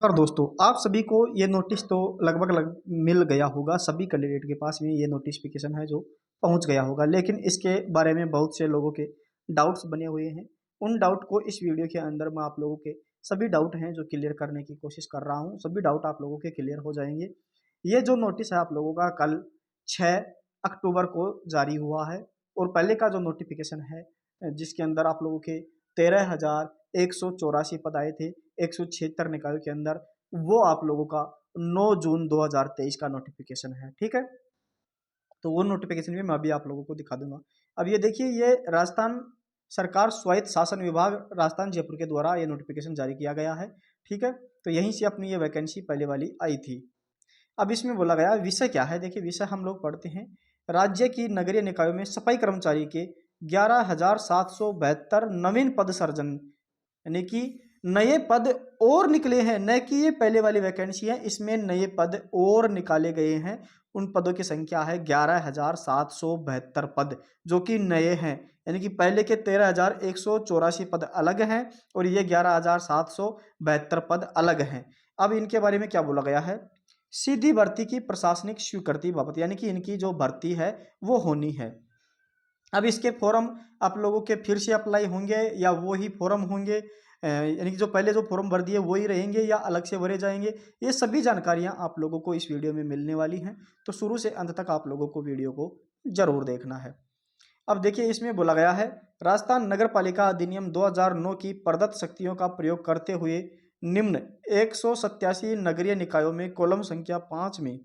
और दोस्तों आप सभी को ये नोटिस तो लगभग मिल गया होगा। सभी कैंडिडेट के पास में ये नोटिफिकेशन है जो पहुंच गया होगा, लेकिन इसके बारे में बहुत से लोगों के डाउट्स बने हुए हैं। उन डाउट को इस वीडियो के अंदर मैं आप लोगों के सभी डाउट हैं जो क्लियर करने की कोशिश कर रहा हूं। सभी डाउट आप लोगों के क्लियर हो जाएंगे। ये जो नोटिस है आप लोगों का कल 6 अक्टूबर को जारी हुआ है, और पहले का जो नोटिफिकेशन है जिसके अंदर आप लोगों के 13,184 पद आए थे 176 निकायों के अंदर, वो आप लोगों का 9 जून 2023 का नोटिफिकेशन है। ठीक है, तो वो नोटिफिकेशन भी मैं अभी आप लोगों को दिखा दूंगा। अब ये देखिए, ये राजस्थान सरकार स्वायत्त शासन विभाग राजस्थान जयपुर के द्वारा ये नोटिफिकेशन जारी किया गया है। ठीक है, तो यहीं से अपनी ये वैकेंसी पहले वाली आई थी। अब इसमें बोला गया विषय क्या है, देखिए विषय हम लोग पढ़ते हैं। राज्य की नगरीय निकायों में सफाई कर्मचारी के 11,772 नवीन पद सृजन, यानी कि नए पद और निकले हैं, न कि ये पहले वाली वैकेंसी है, इसमें नए पद और निकाले गए हैं। उन पदों की संख्या है 11,772 पद जो कि नए हैं, यानी कि पहले के 13,184 पद अलग हैं और ये 11,772 पद अलग हैं। अब इनके बारे में क्या बोला गया है, सीधी भर्ती की प्रशासनिक स्वीकृति बाबत, यानी कि इनकी जो भर्ती है वो होनी है। अब इसके फॉर्म आप लोगों के फिर से अप्लाई होंगे या वो ही फॉर्म होंगे, यानी कि जो पहले जो फॉर्म भर दिए वही रहेंगे या अलग से भरे जाएंगे, ये सभी जानकारियां आप लोगों को इस वीडियो में मिलने वाली हैं। तो शुरू से अंत तक आप लोगों को वीडियो को जरूर देखना है। अब देखिए, इसमें बोला गया है राजस्थान नगर पालिका अधिनियम 2009 की प्रदत्त शक्तियों का प्रयोग करते हुए निम्न 187 नगरीय निकायों में कॉलम संख्या 5 में,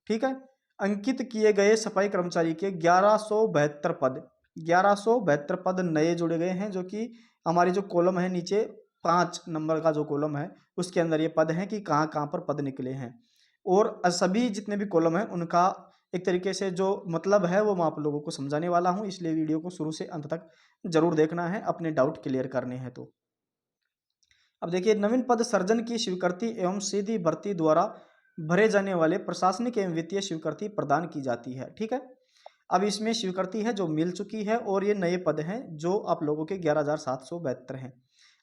ठीक है, अंकित किए गए सफाई कर्मचारी के 1172 पद नए जुड़े गए हैं, जो कि हमारी जो कॉलम है नीचे 5 नंबर का जो कॉलम है उसके अंदर ये पद हैं कि कहाँ कहाँ पर पद निकले हैं। और सभी जितने भी कॉलम हैं उनका एक तरीके से जो मतलब है वो मैं आप लोगों को समझाने वाला हूँ, इसलिए वीडियो को शुरू से अंत तक जरूर देखना है, अपने डाउट क्लियर करने हैं। तो अब देखिए, नवीन पद सृजन की स्वीकृति एवं सीधी भर्ती द्वारा भरे जाने वाले प्रशासनिक एवं वित्तीय स्वीकृति प्रदान की जाती है। ठीक है, अब इसमें स्वीकृति है जो मिल चुकी है और ये नए पद हैं जो आप लोगों के 11,772 हैं।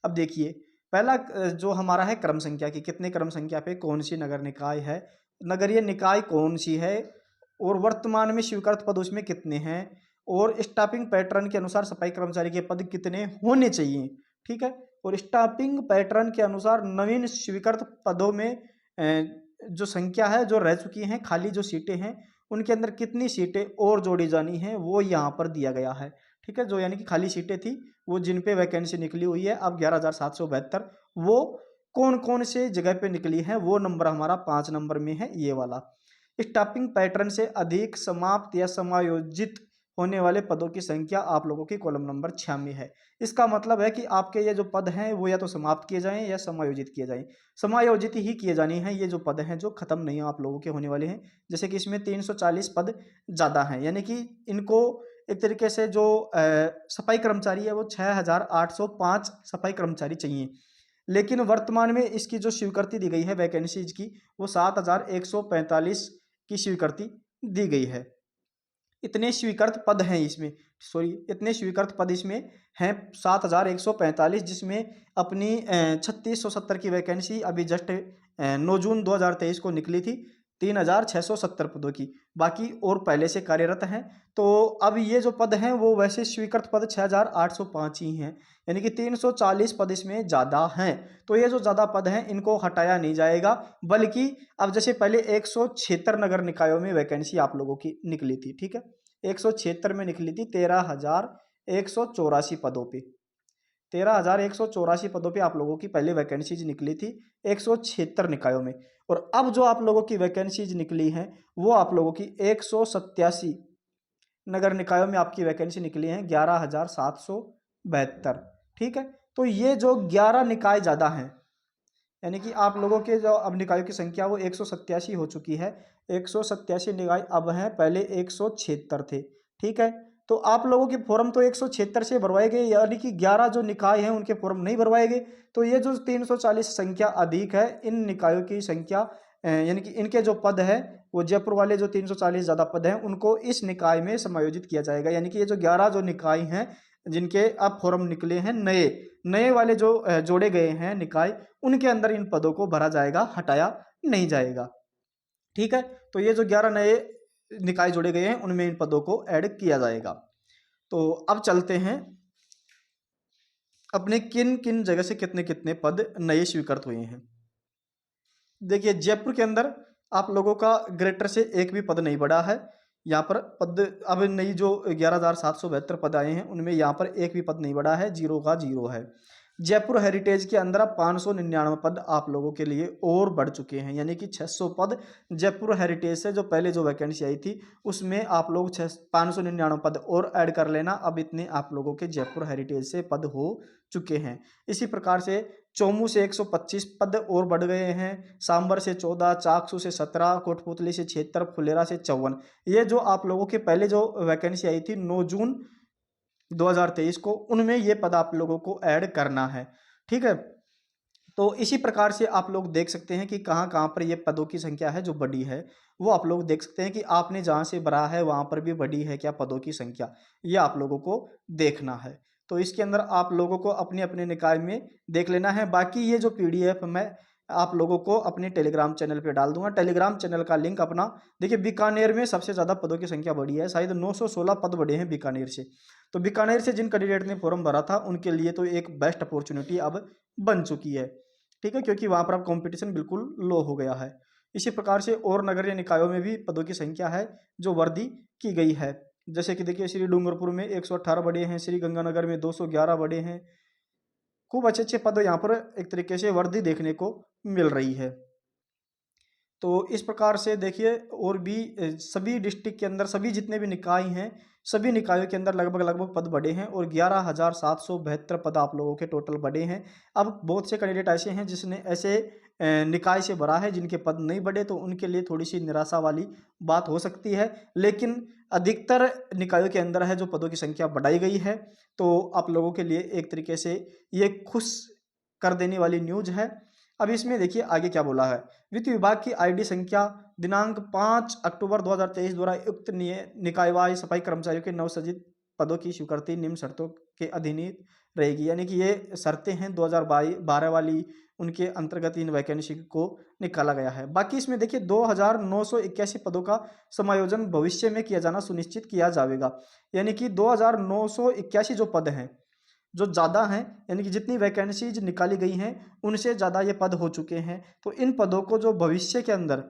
अब देखिए, पहला जो हमारा है क्रम संख्या की, कितने क्रम संख्या पे कौन सी नगर निकाय है, नगरीय निकाय कौन सी है, और वर्तमान में स्वीकृत पद उसमें कितने हैं, और स्टाफिंग पैटर्न के अनुसार सफाई कर्मचारी के पद कितने होने चाहिए। ठीक है, और स्टाफिंग पैटर्न के अनुसार नवीन स्वीकृत पदों में जो संख्या है जो रह चुकी हैं, खाली जो सीटें हैं उनके अंदर कितनी सीटें और जोड़ी जानी है वो यहाँ पर दिया गया है। ठीक है, जो यानी कि खाली सीटें थी वो जिन पे वैकेंसी निकली हुई है अब 11,772, वो कौन कौन से जगह पे निकली है वो नंबर हमारा 5 नंबर में है, ये वाला। स्टाफिंग पैटर्न से अधिक समाप्त या समायोजित होने वाले पदों की संख्या आप लोगों की कॉलम नंबर 6 में है। इसका मतलब है कि आपके ये जो पद हैं वो या तो समाप्त किए जाएं या समायोजित किए जाएं। समायोजित ही किए जाने हैं ये जो पद हैं जो खत्म नहीं आप लोगों के होने वाले हैं। जैसे कि इसमें 340 पद ज़्यादा हैं, यानी कि इनको एक तरीके से जो सफाई कर्मचारी है वो 6,805 सफाई कर्मचारी चाहिए, लेकिन वर्तमान में इसकी जो स्वीकृति दी गई है वैकेंसीज की वो 7,145 की स्वीकृति दी गई है। इतने स्वीकृत पद हैं इसमें, सॉरी इतने स्वीकृत पद इसमें हैं 7,145, जिसमें अपनी 3,670 की वैकेंसी अभी जस्ट 9 जून 2023 को निकली थी 3,670 पदों की, बाकी और पहले से कार्यरत हैं। तो अब ये जो पद हैं वो वैसे स्वीकृत पद 6,805 ही हैं, यानी कि 340 पद इसमें ज़्यादा हैं। तो ये जो ज़्यादा पद हैं इनको हटाया नहीं जाएगा, बल्कि अब जैसे पहले 176 नगर निकायों में वैकेंसी आप लोगों की निकली थी, ठीक है, 176 में निकली थी 13,184 पदों पे, 13,184 पदों पे आप लोगों की पहले वैकेंसीज निकली थी 176 निकायों में। और अब जो आप लोगों की वैकेंसीज निकली हैं वो आप लोगों की 187 नगर निकायों में आपकी वैकेंसी निकली है 11,772। ठीक है, तो ये जो 11 निकाय ज़्यादा हैं, यानी कि आप लोगों के जो अब निकायों की संख्या वो 187 हो चुकी है, 187 निकाय अब हैं, पहले 176 थे। ठीक है, तो आप लोगों के फॉर्म तो 176 से भरवाए गए, यानी कि 11 जो निकाय हैं उनके फॉर्म नहीं भरवाए गए। तो ये जो 340 संख्या अधिक है, इन निकायों की संख्या यानी कि इनके जो पद है वो जयपुर वाले जो 340 ज़्यादा पद हैं उनको इस निकाय में समायोजित किया जाएगा, यानी कि ये जो 11 जो निकाय हैं जिनके अब फॉर्म निकले हैं नए नए वाले जो जोड़े गए हैं निकाय, उनके अंदर इन पदों को भरा जाएगा, हटाया नहीं जाएगा। ठीक है, तो ये जो 11 नए निकाय जोड़े गए हैं उनमें इन पदों को ऐड किया जाएगा। तो अब चलते हैं अपने किन किन जगह से कितने कितने पद नए स्वीकृत हुए हैं। देखिए जयपुर के अंदर आप लोगों का ग्रेटर से एक भी पद नहीं बढ़ा है। यहाँ पर पद अब नई जो 11,772 पद आए हैं उनमें यहाँ पर एक भी पद नहीं बढ़ा है, जीरो का जीरो है। जयपुर हेरिटेज के अंदर अब 599 पद आप लोगों के लिए और बढ़ चुके हैं, यानी कि 600 पद जयपुर हेरिटेज से जो पहले जो वैकेंसी आई थी उसमें आप लोग 599 पद और ऐड कर लेना। अब इतने आप लोगों के जयपुर हेरिटेज से पद हो चुके हैं। इसी प्रकार से चोमू से 125 पद और बढ़ गए हैं, सांबर से 14, चाकसू से 17, कोटपुतली से 76, फुलेरा से 54। ये जो आप लोगों के पहले जो वैकेंसी आई थी 9 जून 2023 को, उनमें ये पद आप लोगों को ऐड करना है। ठीक है, तो इसी प्रकार से आप लोग देख सकते हैं कि कहाँ कहाँ पर ये पदों की संख्या है जो बड़ी है, वो आप लोग देख सकते हैं कि आपने जहाँ से भरा है वहाँ पर भी बड़ी है क्या पदों की संख्या, ये आप लोगों को देखना है। तो इसके अंदर आप लोगों को अपने अपने निकाय में देख लेना है। बाकी ये जो PDF मैं आप लोगों को अपने टेलीग्राम चैनल पे डाल दूंगा। टेलीग्राम चैनल का लिंक अपना, देखिए बीकानेर में सबसे ज़्यादा पदों की संख्या बढ़ी है, शायद 916 पद बढ़े हैं बीकानेर से। तो बीकानेर से जिन कैंडिडेट ने फॉर्म भरा था उनके लिए तो एक बेस्ट अपॉर्चुनिटी अब बन चुकी है। ठीक है, क्योंकि वहाँ पर अब कंपटीशन बिल्कुल लो हो गया है। इसी प्रकार से और नगरीय निकायों में भी पदों की संख्या है जो वृद्धि की गई है। जैसे कि देखिए श्री डूंगरपुर में 118 बड़े हैं, श्री गंगानगर में 211 बड़े हैं। खूब अच्छे अच्छे पद यहाँ पर एक तरीके से वृद्धि देखने को मिल रही है। तो इस प्रकार से देखिए और भी सभी डिस्ट्रिक्ट के अंदर सभी जितने भी निकाय हैं सभी निकायों के अंदर लगभग लगभग पद बढ़े हैं और 11,772 पद आप लोगों के टोटल बढ़े हैं। अब बहुत से कैंडिडेट ऐसे हैं जिसने ऐसे निकाय से भरा है जिनके पद नहीं बढ़े, तो उनके लिए थोड़ी सी निराशा वाली बात हो सकती है। लेकिन अधिकतर निकायों के अंदर है जो पदों की संख्या बढ़ाई गई है, तो आप लोगों के लिए एक तरीके से ये खुश कर देने वाली न्यूज है। अब इसमें देखिए आगे क्या बोला है। वित्त विभाग की ID संख्या दिनांक 5 अक्टूबर 2023 द्वारा उक्त निकायवार सफाई कर्मचारियों के नवसृजित पदों की स्वीकृति निम्न शर्तों के अधीन रहेगी। यानी कि ये शर्तें हैं 2012 वाली, उनके अंतर्गत इन वैकेंसी को निकाला गया है। बाकी इसमें देखिए 2,981 पदों का समायोजन भविष्य में किया जाना सुनिश्चित किया जाएगा। यानी कि 2,981 जो पद हैं जो ज़्यादा हैं, यानी कि जितनी वैकेंसीज निकाली गई हैं उनसे ज़्यादा ये पद हो चुके हैं। तो इन पदों को जो भविष्य के अंदर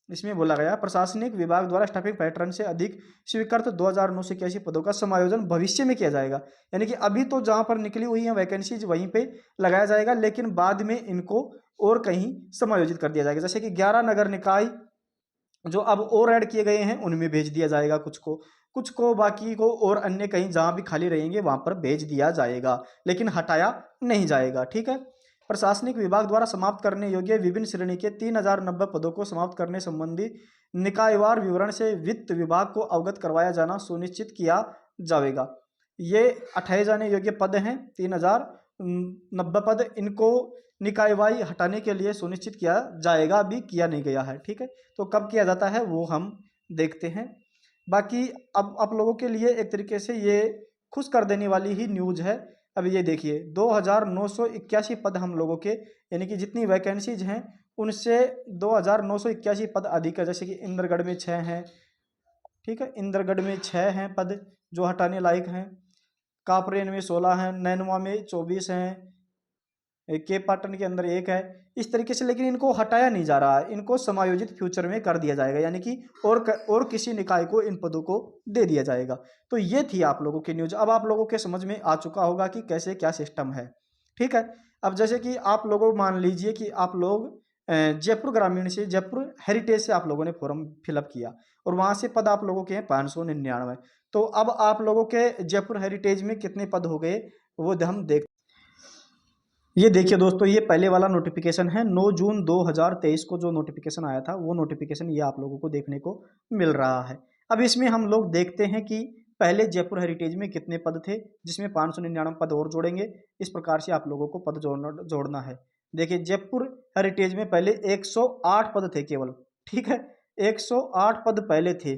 इसमें बोला गया प्रशासनिक विभाग द्वारा स्टाफिंग पैटर्न से अधिक स्वीकृत 2,981 पदों का समायोजन भविष्य में किया जाएगा। यानी कि अभी तो जहाँ पर निकली हुई है वैकेंसीज वहीं पे लगाया जाएगा, लेकिन बाद में इनको और कहीं समायोजित कर दिया जाएगा। जैसे कि 11 नगर निकाय जो अब और ऐड किए गए हैं उनमें भेज दिया जाएगा कुछ को बाकी को और अन्य कहीं जहां भी खाली रहेंगे वहां पर भेज दिया जाएगा, लेकिन हटाया नहीं जाएगा। ठीक है, प्रशासनिक विभाग द्वारा समाप्त करने योग्य विभिन्न श्रेणी के 3,090 पदों को समाप्त करने संबंधी निकायवार विवरण से वित्त विभाग को अवगत करवाया जाना सुनिश्चित किया जाएगा। ये हटाए जाने योग्य पद हैं 3,090 पद, इनको निकायवाई हटाने के लिए सुनिश्चित किया जाएगा, अभी किया नहीं गया है। ठीक है, तो कब किया जाता है वो हम देखते हैं। बाकी अब आप लोगों के लिए एक तरीके से ये खुश कर देने वाली ही न्यूज है। अब ये देखिए 2,981 पद हम लोगों के, यानी कि जितनी वैकेंसीज हैं उनसे 2,981 पद अधिक है। जैसे कि इंद्रगढ़ में 6 हैं, ठीक है, इंद्रगढ़ में 6 हैं पद जो हटाने लायक हैं, कापरेन में 16 हैं, नैनवा में 24 हैं, के पाटन के अंदर 1 है। इस तरीके से, लेकिन इनको हटाया नहीं जा रहा है, इनको समायोजित फ्यूचर में कर दिया जाएगा, यानी कि और किसी निकाय को इन पदों को दे दिया जाएगा। तो ये थी आप लोगों की न्यूज। अब आप लोगों के समझ में आ चुका होगा कि कैसे क्या सिस्टम है। ठीक है, अब जैसे कि आप लोगों मान लीजिए कि आप लोग जयपुर ग्रामीण से, जयपुर हेरिटेज से आप लोगों ने फॉर्म फिलअप किया और वहां से पद आप लोगों के हैं 599। तो अब आप लोगों के जयपुर हेरिटेज में कितने पद हो गए वो हम देख। ये देखिए दोस्तों, ये पहले वाला नोटिफिकेशन है 9 जून 2023 को जो नोटिफिकेशन आया था वो नोटिफिकेशन ये आप लोगों को देखने को मिल रहा है। अब इसमें हम लोग देखते हैं कि पहले जयपुर हेरिटेज में कितने पद थे, जिसमें 599 पद और जोड़ेंगे। इस प्रकार से आप लोगों को पद जोड़ना है। देखिए जयपुर हेरिटेज में पहले 108 पद थे केवल। ठीक है, 108 पद पहले थे,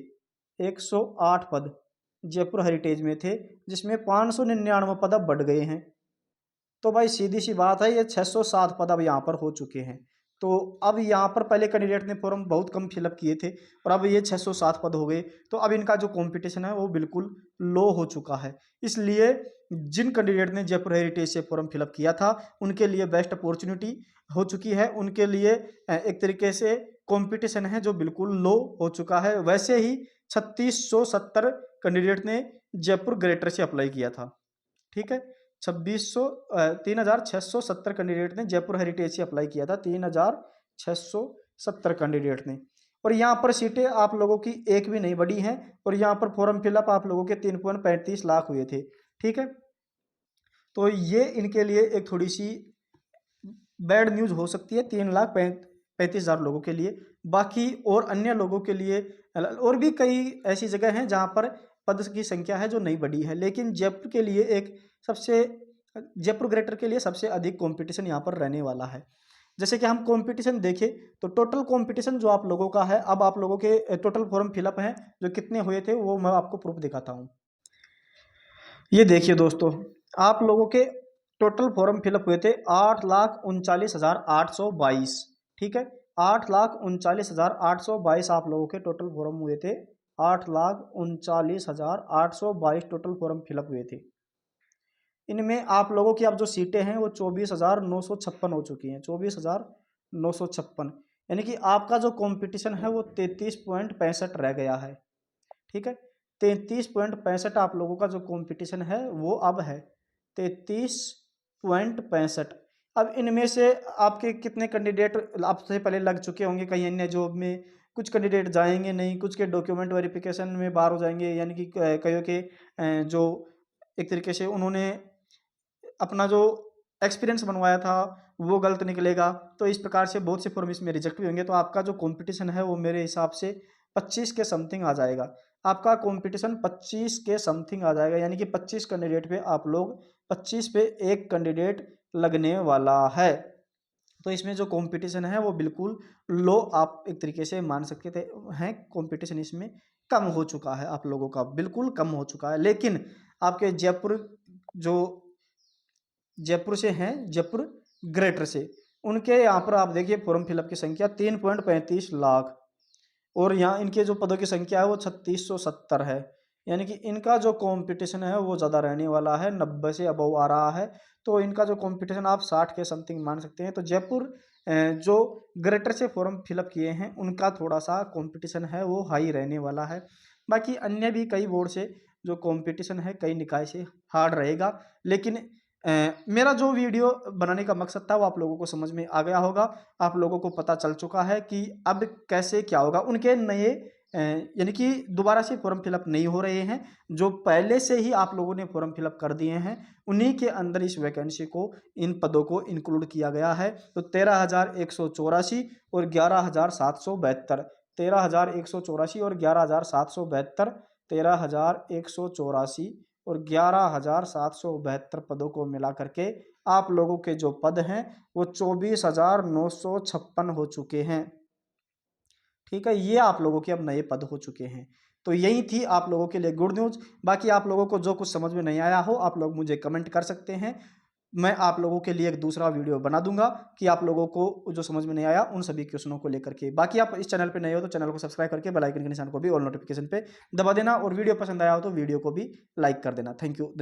108 पद जयपुर हेरिटेज में थे, जिसमें 599 पद अब बढ़ गए हैं। तो भाई सीधी सी बात है, ये 607 पद अब यहाँ पर हो चुके हैं। तो अब यहाँ पर पहले कैंडिडेट ने फॉर्म बहुत कम फिलअप किए थे और अब ये 607 पद हो गए। तो अब इनका जो कंपटीशन है वो बिल्कुल लो हो चुका है। इसलिए जिन कैंडिडेट ने जयपुर हेरिटेज से फॉर्म फिलअप किया था उनके लिए बेस्ट अपॉर्चुनिटी हो चुकी है। उनके लिए एक तरीके से कंपटीशन है जो बिल्कुल लो हो चुका है। वैसे ही 3670 कैंडिडेट ने जयपुर ग्रेटर से अप्लाई किया था। ठीक है, 3670 कैंडिडेट ने जयपुर हेरिटेज से अप्लाई किया था, 3670 कैंडिडेट ने। और यहाँ पर सीटें आप लोगों की एक भी नहीं बढ़ी हैं और यहाँ पर फॉर्म फिलअप आप लोगों के 3.35 लाख हुए थे। ठीक है, तो ये इनके लिए एक थोड़ी सी बैड न्यूज़ हो सकती है 3,35,000 लोगों के लिए। बाकी और अन्य लोगों के लिए और भी कई ऐसी जगह हैं जहाँ पर पद की संख्या है जो नहीं बढ़ी है, लेकिन जयपुर के लिए जयपुर ग्रेटर के लिए सबसे अधिक कंपटीशन यहाँ पर रहने वाला है। जैसे कि हम कंपटीशन देखें तो टोटल कंपटीशन जो आप लोगों का है, अब आप लोगों के टोटल फॉर्म फिलअप हैं जो कितने हुए थे वो मैं आपको प्रूफ दिखाता हूँ। ये देखिए दोस्तों, आप लोगों के टोटल फॉर्म फिलअप हुए थे 8,39,822। ठीक है, 8,39,822 आप लोगों के टोटल फॉर्म हुए थे। 8,39,822 टोटल फॉर्म फिलअप हुए थे। इनमें आप लोगों की अब जो सीटें हैं वो 24,956 हो चुकी हैं, 24,956। यानी कि आपका जो कंपटीशन है वो 33.65 रह गया है। ठीक है, 33.65 आप लोगों का जो कंपटीशन है वो अब है 33.65। अब इनमें से आपके कितने कैंडिडेट आपसे पहले लग चुके होंगे कहीं अन्य जॉब में, कुछ कैंडिडेट जाएंगे नहीं, कुछ के डॉक्यूमेंट वेरिफिकेशन में बाहर हो जाएंगे, यानी कि कईयों के जो एक तरीके से उन्होंने अपना जो एक्सपीरियंस बनवाया था वो गलत निकलेगा। तो इस प्रकार से बहुत से फॉर्म इसमें रिजेक्ट भी होंगे। तो आपका जो कंपटीशन है वो मेरे हिसाब से 25 के समथिंग आ जाएगा। आपका कंपटीशन 25 के समथिंग आ जाएगा, यानी कि 25 कैंडिडेट पे आप लोग 25 पे एक कैंडिडेट लगने वाला है। तो इसमें जो कंपटीशन है वो बिल्कुल लो आप एक तरीके से मान सकते हैं। कंपटीशन इसमें कम हो चुका है, आप लोगों का बिल्कुल कम हो चुका है। लेकिन आपके जयपुर से हैं, जयपुर ग्रेटर से, उनके यहाँ पर आप देखिए फॉर्म फिलअप की संख्या 3.35 लाख और यहाँ इनके जो पदों की संख्या है वो 3670 है। यानी कि इनका जो कंपटीशन है वो ज़्यादा रहने वाला है, 90 से अबव आ रहा है। तो इनका जो कंपटीशन आप 60 के समथिंग मान सकते हैं। तो जयपुर जो ग्रेटर से फॉर्म फिलअप किए हैं उनका थोड़ा सा कंपटीशन है वो हाई रहने वाला है। बाकी अन्य भी कई बोर्ड से जो कंपटीशन है कई निकाय से हार्ड रहेगा। लेकिन मेरा जो वीडियो बनाने का मकसद था वो आप लोगों को समझ में आ गया होगा। आप लोगों को पता चल चुका है कि अब कैसे क्या होगा। उनके नए यानी कि दोबारा से फॉर्म फिलअप नहीं हो रहे हैं, जो पहले से ही आप लोगों ने फॉर्म फिलअप कर दिए हैं उन्हीं के अंदर इस वैकेंसी को, इन पदों को इंक्लूड किया गया है। तो 13,184 और 11,772, 13,184 और 11,772, 13,184 और 11,772 पदों को मिला करके आप लोगों के जो पद हैं वो 24,956 हो चुके हैं। ठीक है, ये आप लोगों के अब नए पद हो चुके हैं। तो यही थी आप लोगों के लिए गुड न्यूज़। बाकी आप लोगों को जो कुछ समझ में नहीं आया हो आप लोग मुझे कमेंट कर सकते हैं। मैं आप लोगों के लिए एक दूसरा वीडियो बना दूंगा कि आप लोगों को जो समझ में नहीं आया उन सभी क्वेश्चनों को लेकर के। बाकी आप इस चैनल पे नए हो तो चैनल को सब्सक्राइब करके बेल आइकन के निशान को भी ऑल नोटिफिकेशन पे दबा देना और वीडियो पसंद आया हो तो वीडियो को भी लाइक कर देना। Thank you.